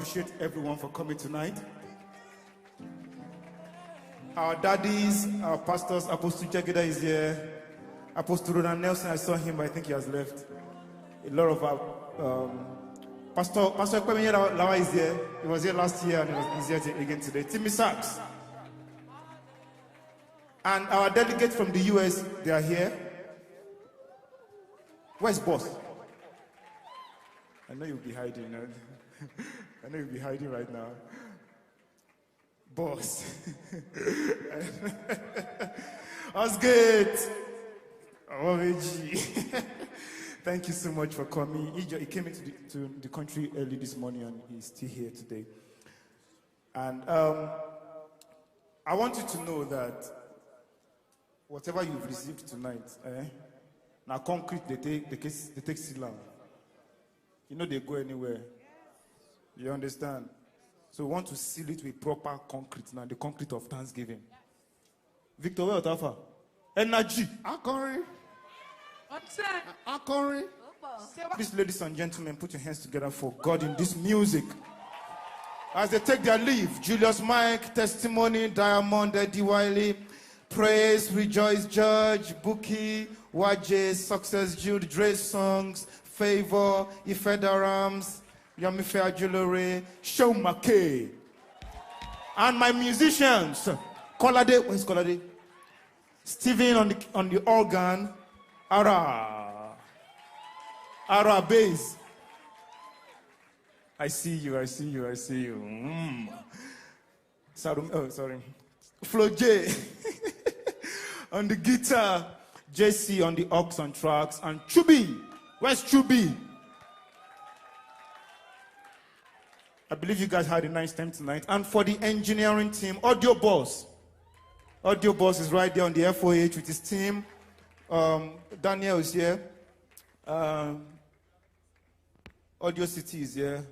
Appreciate everyone for coming tonight. Our daddies, our pastors, Apostle Jageda is here. Apostle Ronan Nelson, I saw him, but I think he has left. A lot of our Pastor Kwame Lawa is here. He was here last year and he's here again today. Timmy Sachs. And our delegates from the US, they are here. Where's boss? I know you'll be hiding. I know you'll be hiding right now. Boss. That's good. OMG. Thank you so much for coming. He came into the country early this morning and he's still here today. And I want you to know that whatever you've received tonight, now concrete, they take seal. You know they go anywhere. You understand? So we want to seal it with proper concrete now, the concrete of Thanksgiving. Victor, where Otafa? Energy. Akori. What's that? Akori. Please, ladies and gentlemen, put your hands together for God in this music. As they take their leave, Julius Mike, Testimony, Diamond, Eddie Wiley, Praise, Rejoice, Judge, Buki, Waje, Success, Jude, Dre Songs, Favor, Ifeda Rams, Yamife Ajulore, Show McKay, and my musicians, Kolade, where's Kolade? Steven on the organ, Ara bass. I see you. Sorry. Flo J on the guitar, JC on the aux and tracks, and Chubi. Where's Chubi? I believe you guys had a nice time tonight. And for the engineering team, Audio Boss. Audio Boss is right there on the FOH with his team. Daniel is here. Audio City is here.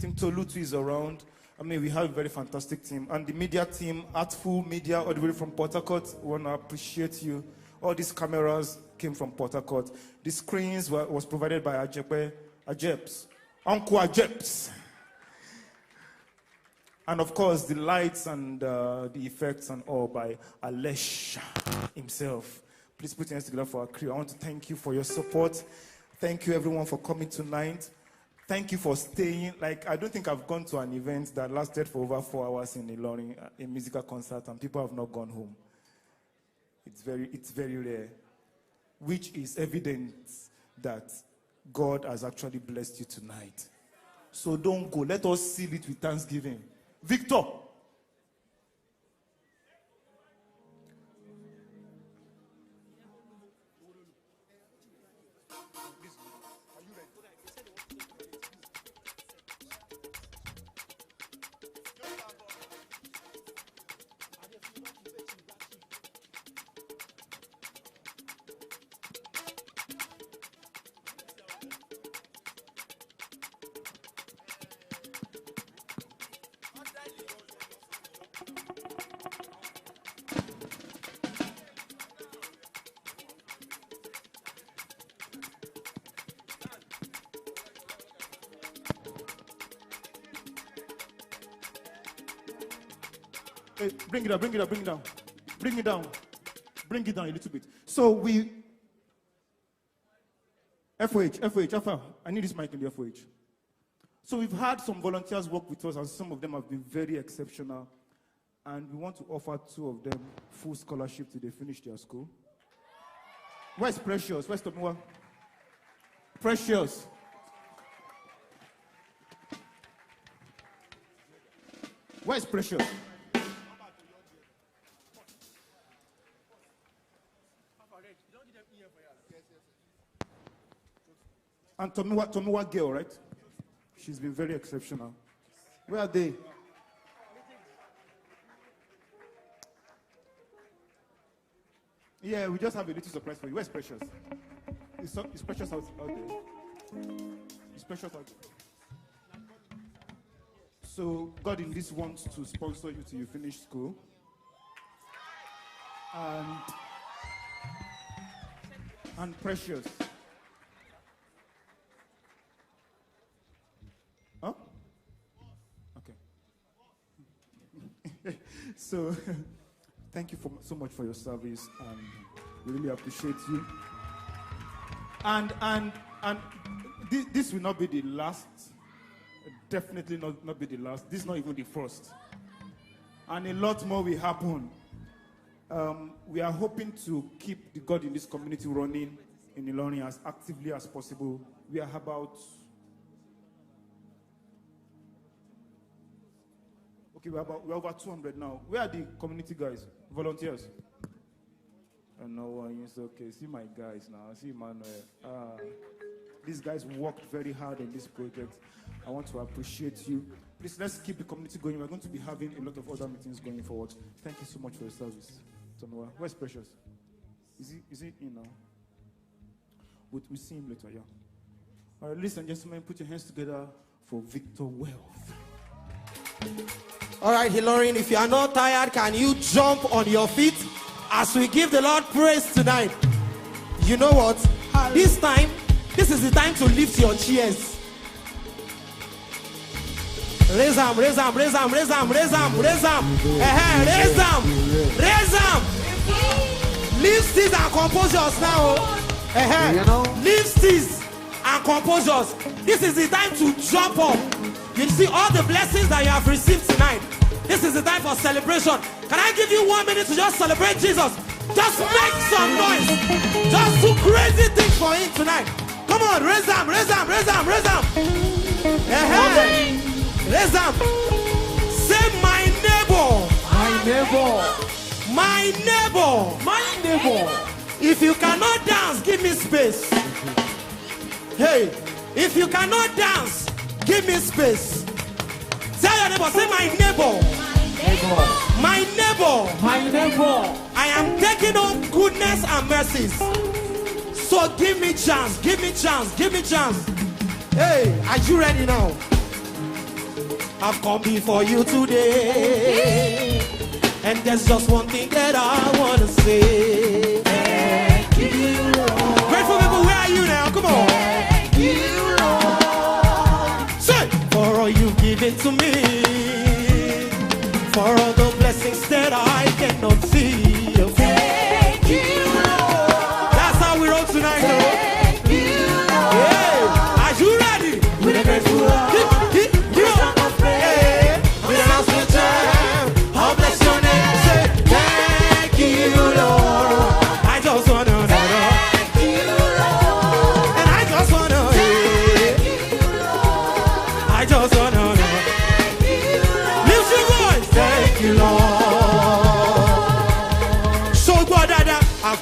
Team Tolutu is around. I mean, we have a very fantastic team. And the media team, Artful Media, all the way from Port Harcourt, we want to appreciate you. All these cameras came from Port Harcourt. The screens was provided by Ajeps. Uncle Ajeps. And of course, the lights and the effects and all by Alesh himself. Please put your hands together for our crew. I want to thank you for your support. Thank you, everyone, for coming tonight. Thank you for staying. Like, I don't think I've gone to an event that lasted for over 4 hours in Ilorin, a musical concert, and people have not gone home. It's very rare, which is evidence that God has actually blessed you tonight. So don't go. Let us seal it with thanksgiving. Victor. Hey, bring it down. Bring it down a little bit. So FOH, Alpha, I need this mic in the FOH. So we've had some volunteers work with us, and some of them have been very exceptional. And we want to offer 2 of them full scholarship till they finish their school. Where's Precious? Where's Tomiwa? Precious. Where's Precious? And Tomiwa girl, right? She's been very exceptional. Where are they? Yeah, we just have a little surprise for you. Where's Precious? Is Precious out there? Is Precious out there? So God in this wants to sponsor you till you finish school. And Precious. Huh? So, thank you so much for your service, and we really appreciate you. And this will not be the last. Definitely not be the last. This is not even the first. And a lot more will happen. We are hoping to keep the God in this community running in Ilorin as actively as possible. We are about... Okay, we're over 200 now. Where are the community guys? Volunteers? No, it's okay. See my guys now. See Emmanuel. These guys worked very hard on this project. I want to appreciate you. Please, let's keep the community going. We're going to be having a lot of other meetings going forward. Thank you so much for your service. Tonoa, where's Precious? Is he in now? We'll see him later, yeah. All right, ladies and gentlemen, put your hands together for Victor Wealth. All right, Ilorin, if you are not tired, can you jump on your feet as we give the Lord praise tonight? You know what? This is the time to lift your chairs. Raise them, raise them, raise them, raise them, raise them, raise them. Raise them, raise them. Lift these and compose yours now. Lift these and compose yours. This is the time to jump up. You see all the blessings that you have received tonight. This is the time for celebration. Can I give you 1 minute to just celebrate Jesus? Just make some noise. Just do crazy things for him tonight. Come on, raise them, raise them, raise them, raise them. Raise them. Say my neighbor. My neighbor. My neighbor. My neighbor. If you cannot dance, give me space. Hey, if you cannot dance, give me space. Tell your neighbor, say my neighbor. My neighbor. My neighbor. I am taking on goodness and mercies. So give me chance, give me chance, give me chance. Hey, are you ready now? I've come before you today, and there's just one thing that I want to say. Thank you, Lord. Grateful people, where are you now? Come on. Thank you, Lord. Say, for all you've given to me, for all the blessings that I cannot see. Thank you, Lord. That's how we roll tonight, though. Thank you, Lord. Yeah, are you ready? With a grateful heart.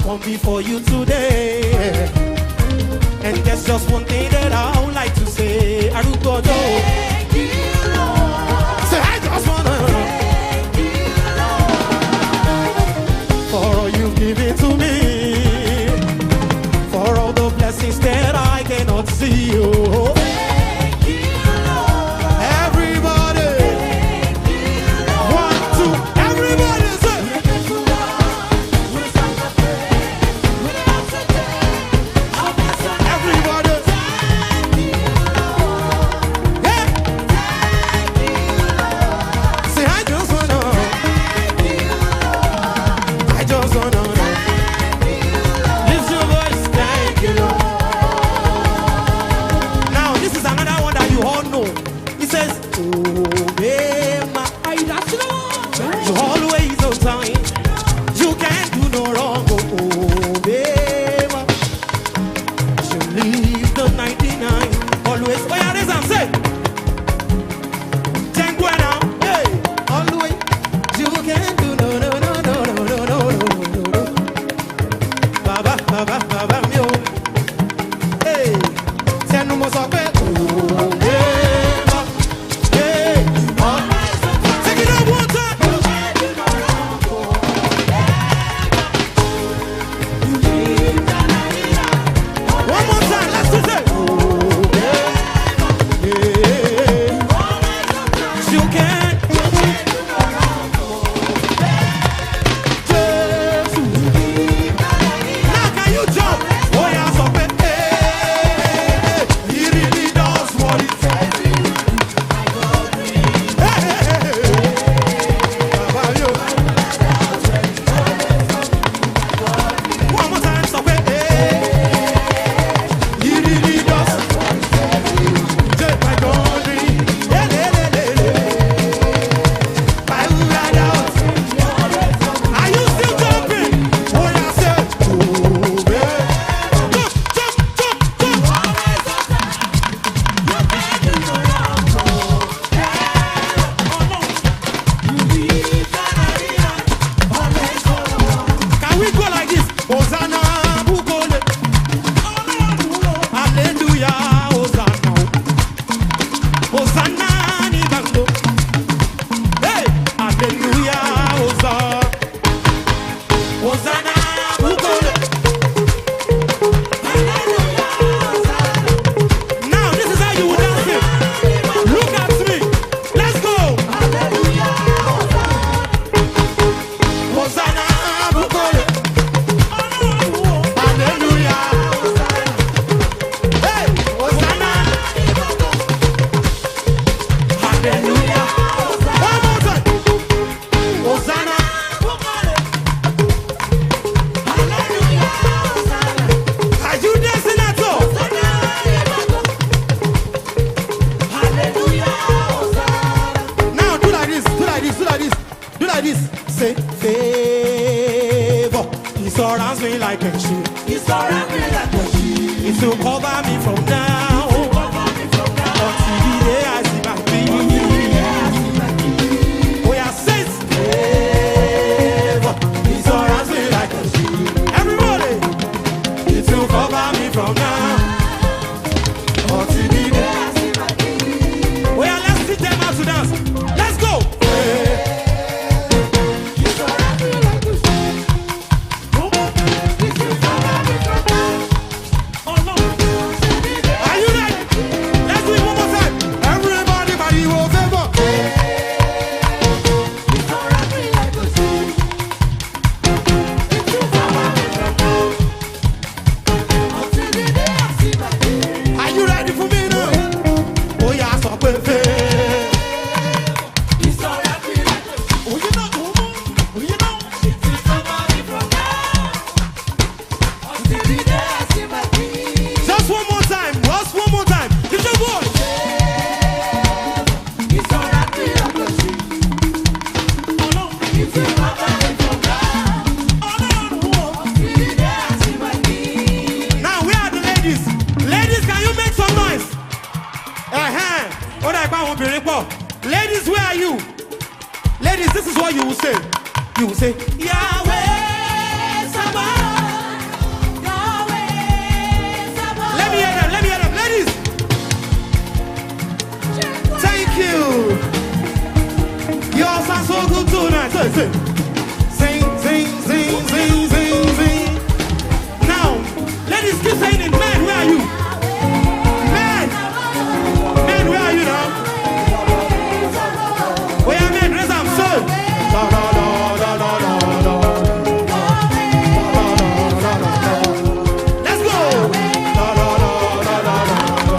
Come before you today, and there's just one thing that I would like to say. Arugodo. Thank you, Lord. Say, I just wanna Thank you, Lord. for all you've given to me, for all the blessings that I cannot see. Oh, Thank you, Lord. everybody, Thank you, Lord. 1, 2, everybody say. With a grateful heart. With a song of praise. With a heart of thanks. I'll bless your name. Everybody, Thank you, Lord. yeah. Thank you, Lord. Say, I just wanna, Thank you, Lord. I just wanna. Thank you, Lord. Lift your voice, thank you, Lord. Now, this is another one that you all know. It says, obey my you always on time. You can't do no wrong. Obey my you leave the 99. Always. Oh, yeah, this I'm saying. Now, hey, always. You can't do no. Baba, mio. Hey, say no more so pe. Hey, take it up one time. One more time, let's do it. You can. Now can you jump? Oh yeah, so hey, he really does what he says. Hey, Hallelujah. One more time. Hosanna. Are you dancing at all? Now do like this, do like this, do like this, do like this. Say favor. He surrounds me like a shield. He surrounds me like a shield. It will cover me from now. Until the day I see my king. We are saints. Favor. He surrounds me like a shield. Everybody. It will cover me from now. Until the day I see my king. We are, let's teach them how to dance. Let's go. Are you ready? Let's do it one more time. Everybody, body will favor. Are you ready for me now? Oh yeah, stop it. Oh, you know, oh, you know. Just one more time. Just one more time. Lift your voice. Now, where are the ladies? Ladies, can you make some noise? What I want to be. Ladies, where are you? Ladies, this is what you will say. You will say, Yahweh, Sabaoth. Let me hear them. Let me hear them. Ladies, thank you. You all sound so good tonight. Sing, sing, sing, sing, sing, sing, sing. Now, ladies, keep saying it. Men, where are you? Men, men, where are you now? Where are men? Raise them, sir. Da, da, da, da, da, da, da. Let's go. Da, da, da, da, da, da, da.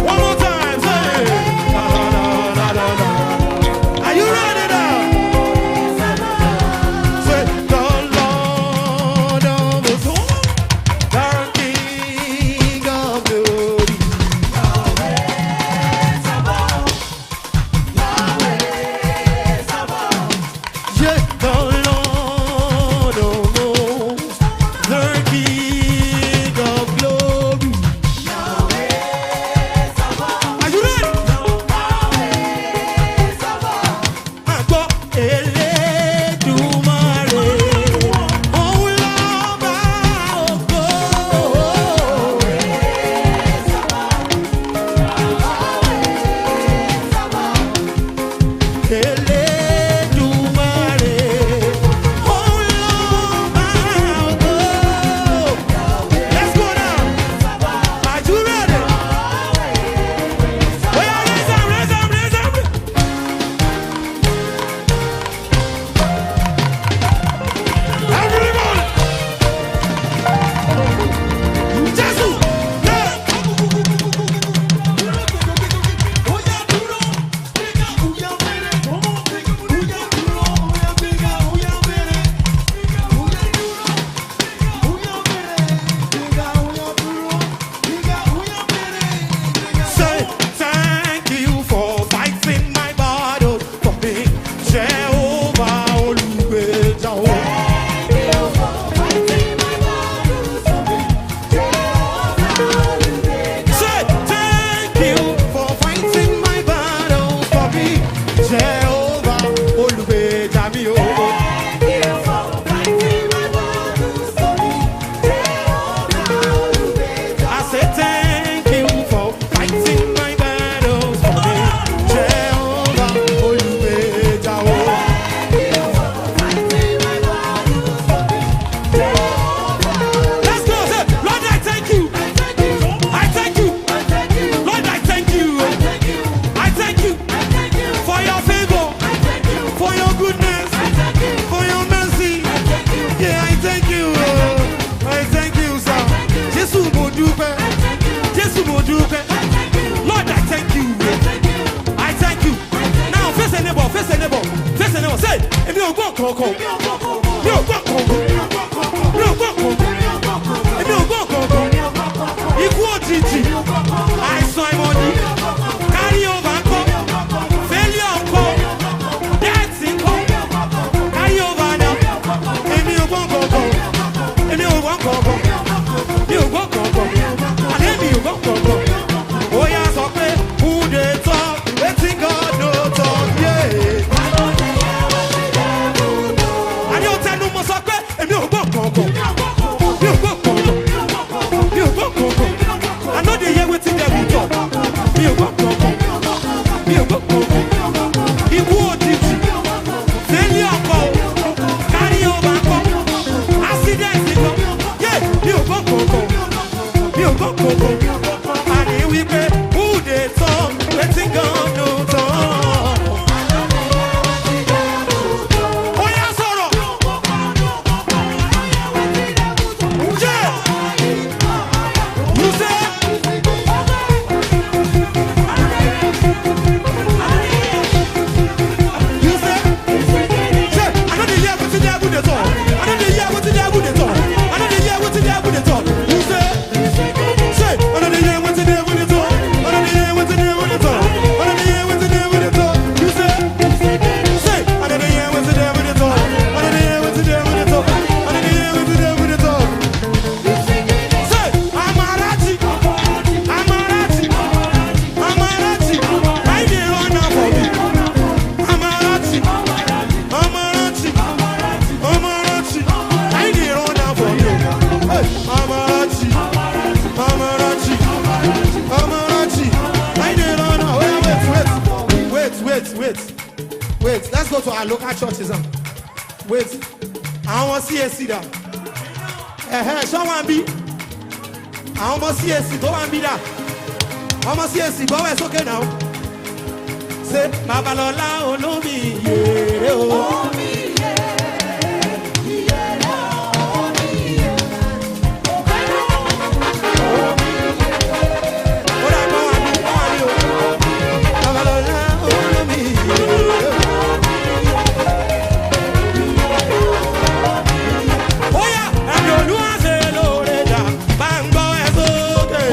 One more time, say. Da, da, da, da, da, da. kankan. Mi ò gbọ́ kankan. Mi ò gbọ́ kankan. Èmi ò gbọ́ kankan. Ikú òjijì. Àìsàn ìmọ̀dí. Carry over ńkọ́. Failure ńkọ́. Death ńkọ́. Carry over now. Èmi ò gbọ́ kankan. Èmi ò gbọ́ kankan. Mi ò gbọ́ kankan. Àlẹ́ mi ò gbọ́ kankan. Ó yá sọ pé who dey talk wetin God no talk, yeah. Àní ó tẹnu mọ́ sọ pé èmi ò gbọ́ kankan. Mi ò gbọ́ kankan. Mi ò gbọ́ kankan. I no dey hear wetin dem talk. Mi ò gbọ́ kankan. Mi ò gbọ́ kankan. Ikú òjijì. Failure ńkọ́. Carry over ńkọ́. Accident ńkọ́. Yeah, mi ò gbọ́ kankan. Mi ò gbọ́ kankan. Àní wípé who dey talk wetin God no talk. Ó yá sọ̀rọ̀. Yeah. You say. You say. Say, I no dey hear wetin the devil dey talk. I no dey hear wetin the devil dey talk. I no dey hear wetin the devil dey talk. You say. Say, I no dey hear wetin the devil dey talk. I no dey hear wetin the devil dey talk. I no dey hear wetin the devil dey talk. You say. Say, I no dey hear wetin the devil dey talk. I no dey hear wetin the devil dey talk. I no dey hear wetin the devil dey talk. Say, Amarachi, Amarachi, Amarachi, I dey run am for me. Amarachi, Amarachi, Amarachi, I dey run am for you. Hey, Amarachi, Amarachi, Amarachi, I dey run am. Wait. Let's go to our local churches. Wait, àwọn ọmọ CAC dà. Ṣọ́ wọn bí? Àwọn ọmọ CAC tó wà ń bí dà. Ọmọ CAC gbọ́wọ́ ẹ̀ sókè náà. Ṣé Babalọ́lá olómi yèrè o? Ó dà gbọ́ wọn bí o. Babalọ́lá olómi yèrè o. Ó yá, ẹ̀mí Olúwa ṣe lóore dà, bá ń gbọ́ ẹ sókè.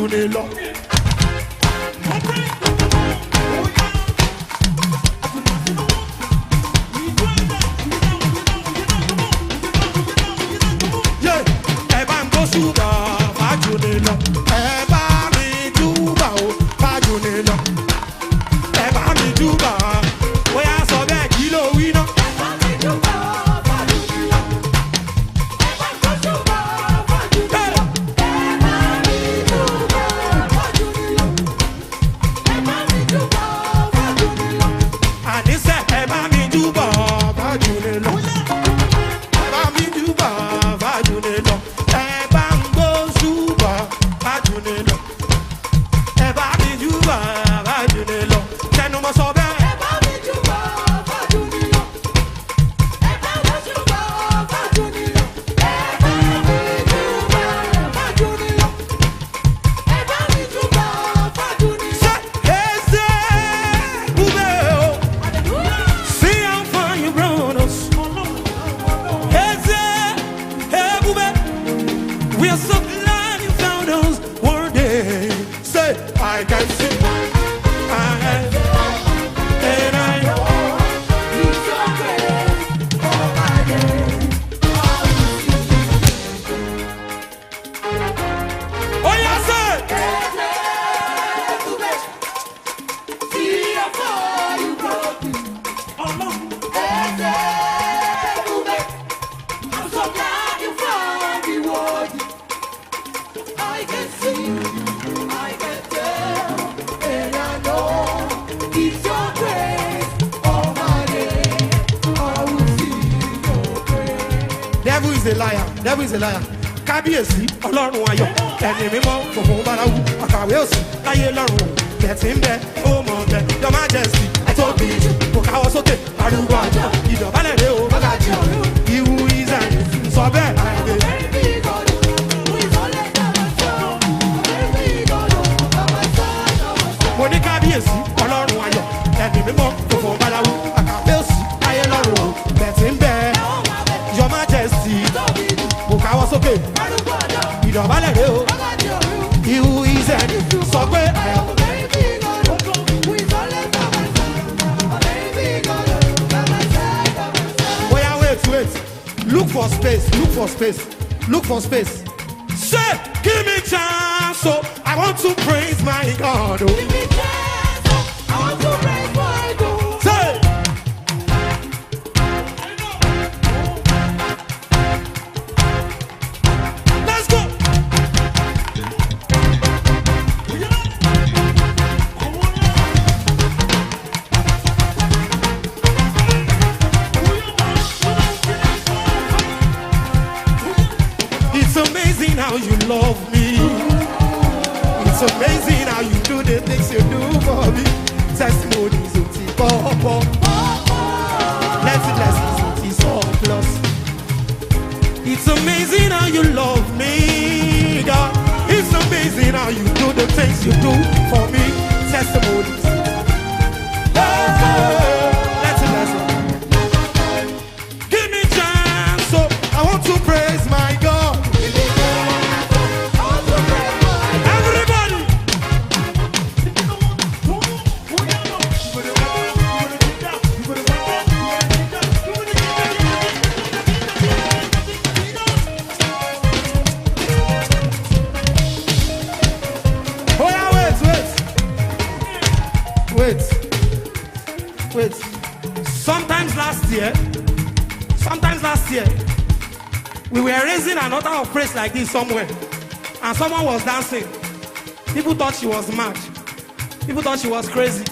Bajunelo. Yeah, Ebango Suba, Bajunelo. Ebami Juba, Bajunelo. Ebami Juba, where I saw that kilo winner. We are so glad you found us one day. Say, I can see. And I know He's so great. All my days, oh, yes, sir. I'm so glad you found me worthy. I can see, I can tell, and I know He's your grace. All my days, I will see your grace. Devil is a liar. Devil is a liar. Kábíyèsí Ọlọ́run ayọ̀ ẹni mímọ́ fòfò báláwú àkàwé òsì láyé lọ́run bẹ̀tì ń bẹ ó mọ̀ bẹ Your Majesty àtọ́bí jù kò káwọ́ sókè arúgbó àjọ ìdọ̀bálẹ̀ rẹ o bọ́lájì ọ̀rẹ́ ìwú ìzẹ̀ sọ bẹ́ẹ̀ àìdè. Mo ní kábíyèsí Ọlọ́run ayọ̀ ẹni mímọ́ fòfò báláwú àkàwé òsì láyé lọ́run bẹ̀tì ń bẹ Your Majesty kò káwọ́ sókè ìdọ̀bálẹ̀ rẹ o ìwú ìzẹ̀ sọ pé oya wait look for space look for space say give me chance so I want to praise my God. Give me chance so I want to praise my God. Say let's go. It's amazing how you love me. It's amazing how you do the things you do for me. Testimonies of T-Pop. Let's surplus. It's amazing how you love me, God. It's amazing how you do the things you do for me. Testimonies. Let's give me chance, so I want to praise my God. Everybody. Oh yeah, wait. Sometimes last year, we were raising an altar of praise like this somewhere, and someone was dancing. People thought she was mad. People thought she was crazy.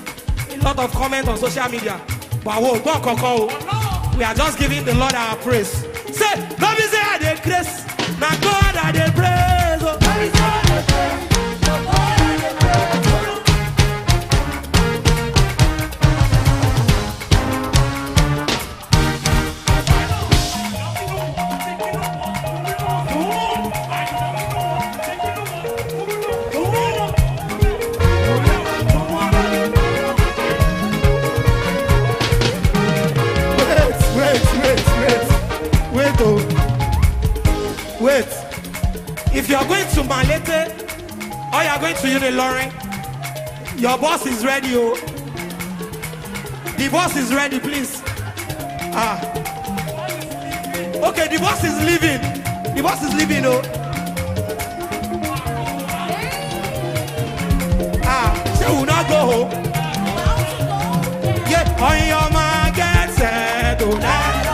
A lot of comments on social media. But we are just giving the Lord our praise. Say, don't be say I did grace. Now God I did praise. Oh. Wait. If you're you in Lauren. Your boss is ready, oh. The boss is ready, please. Okay, the boss is leaving. The boss is leaving, oh. She will not go home. Yeah, on your mind, get set tonight.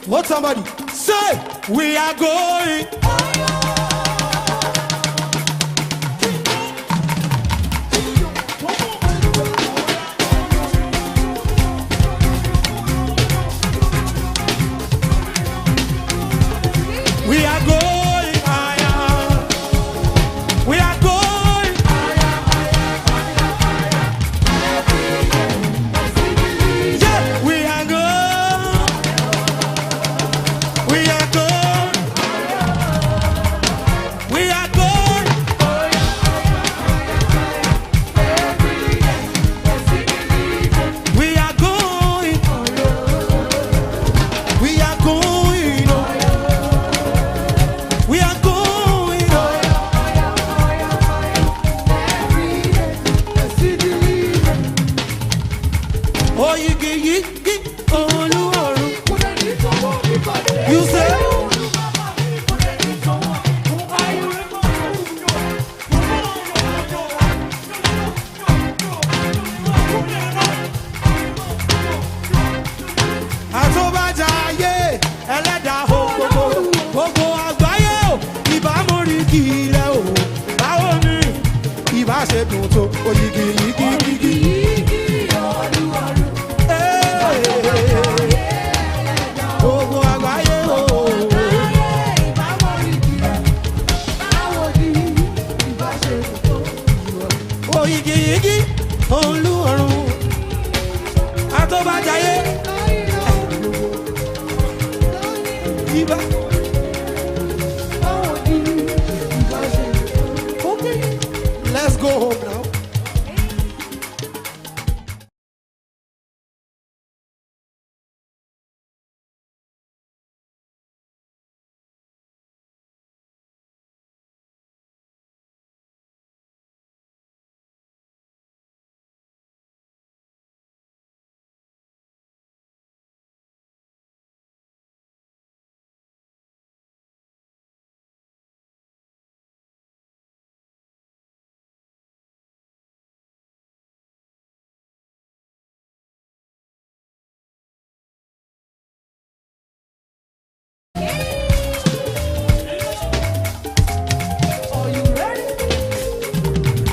Hold somebody. Say, we are going. We are going higher. We are going higher. Yeah, we are going. We are going. We are going. We are going. We are going. We are going. Oh, you get oh, you say. Àtọ́bàjáyé ẹlẹ́dàá gbogbo àgbáyé o, ìbá mórí kì í lẹ́ o, báwo ni ìbá ṣe dùn tó oyigi yigi yigi. Gbogbo àgbáyé o. Oyigi yigi Olúọ̀run àtọ́bàjáyé. Let's go home now.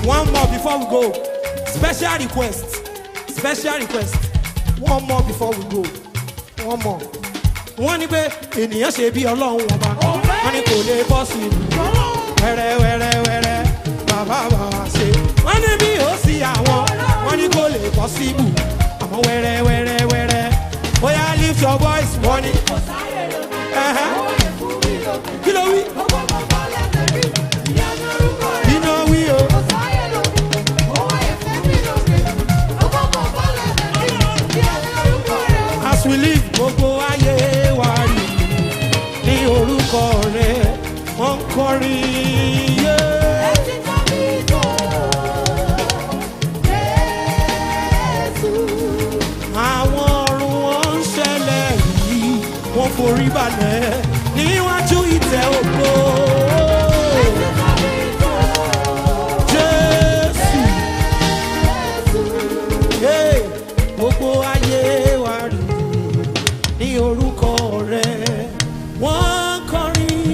One more before we go. Special request. Special request. One more before we go. One more. Wọ́n ní pé ènìyàn ṣe bí Ọlọ́run ọba. Wọ́n ní kò lè bọ́ sí ìlú. Wẹ́rẹ́ wẹ́rẹ́ wẹ́rẹ́ bàbá bàbá ṣe. Wọ́n ní bí ó sì àwọn. Wọ́n ní kò lè bọ́ sí ìlú. Àmọ́ wẹ́rẹ́ wẹ́rẹ́ wẹ́rẹ́. Bóyá lift your voice. Wọ́n ní. Kí ló wí? Iná wí o. As we live, gbogbo ayé wa rí ní orúkọ rẹ̀ wọ́n ń kọrin yé. Àwọn ọ̀run wọn ń ṣẹlẹ̀ yìí, wọ́n forí balẹ̀ níwájú ìtẹ́ ògo. Jésù, gbogbo ayé wa rí ní orúkọ rẹ̀ wọ́n kọrin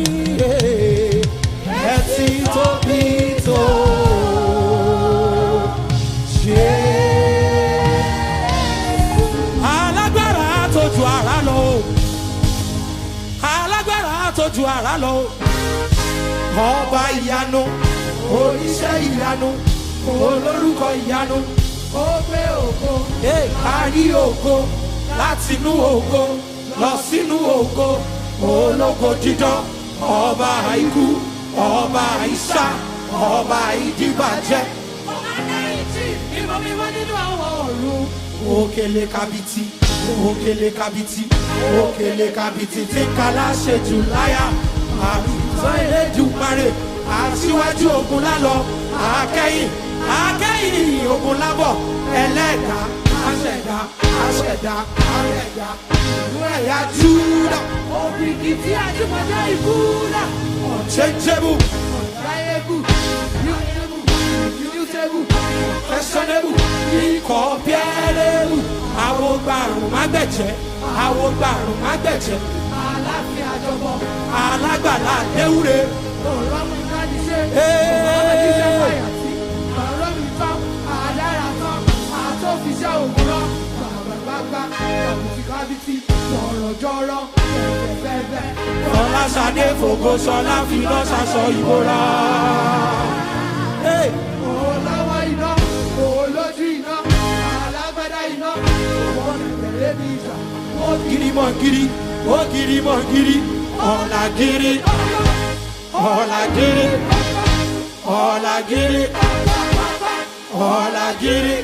ju àrá lọ. Ọba ìyanu, oníṣẹ́ ìyanu, olórúkọ ìyanu. Ó gbé ògo. Kárí ògo, láti inú ògo, lọ sínú ògo. Ológo dídán, ọba àìkú, ọba àìsá, ọba àìdíbàjẹ́. Ìmọ̀ mímọ́ nínú àwọn ọ̀run. Òkèlè kàbìtì, òkèlè kàbìtì, òkèlè kàbìtì tí kálá ṣe jù láyà. Àtúntàn Elédùmarè, àtiwájú ogun lálọ, àkẹ́yìn, àkẹ́yìn ogun lábọ̀. Ẹlẹ́dàá, aṣẹ̀dá, aṣẹ̀dá, aṣẹ̀dá. Ìlú ẹ̀yà Júdà, Òbíkì tí àjùmọ̀já ìkúdà. unchangeable, Untriable, immutable, questionable, incomparable. Àwọn gbàrún má gbẹ̀jẹ̀, àwọn gbàrún má gbẹ̀jẹ̀. aláfin àjọbọ. Alágbàlá déwúre. Ọ̀rọ̀ mi ká ní ṣe. Hey. Ọ̀rọ̀ mi ṣe fàyà sí. Ọ̀rọ̀ mi tán, àdára tán, àtọ́fiṣẹ́ òwúrọ̀. Gbàgbàgbà, àbùtí kábítì, jọ̀rọ̀jọ̀rọ̀, fẹ̀fẹ̀fẹ̀. Fọláṣadé fògo sọlá fi iná ṣaṣọ ìbora. Olówó iná, olójú iná, alágbádá iná, òwò nìkẹ̀lẹ́ bí ìjà. Ó giri mọ̀ giri, ó giri mọ̀ giri. Ọ̀là giri, ọ̀là giri, ọ̀là giri, ọ̀là giri.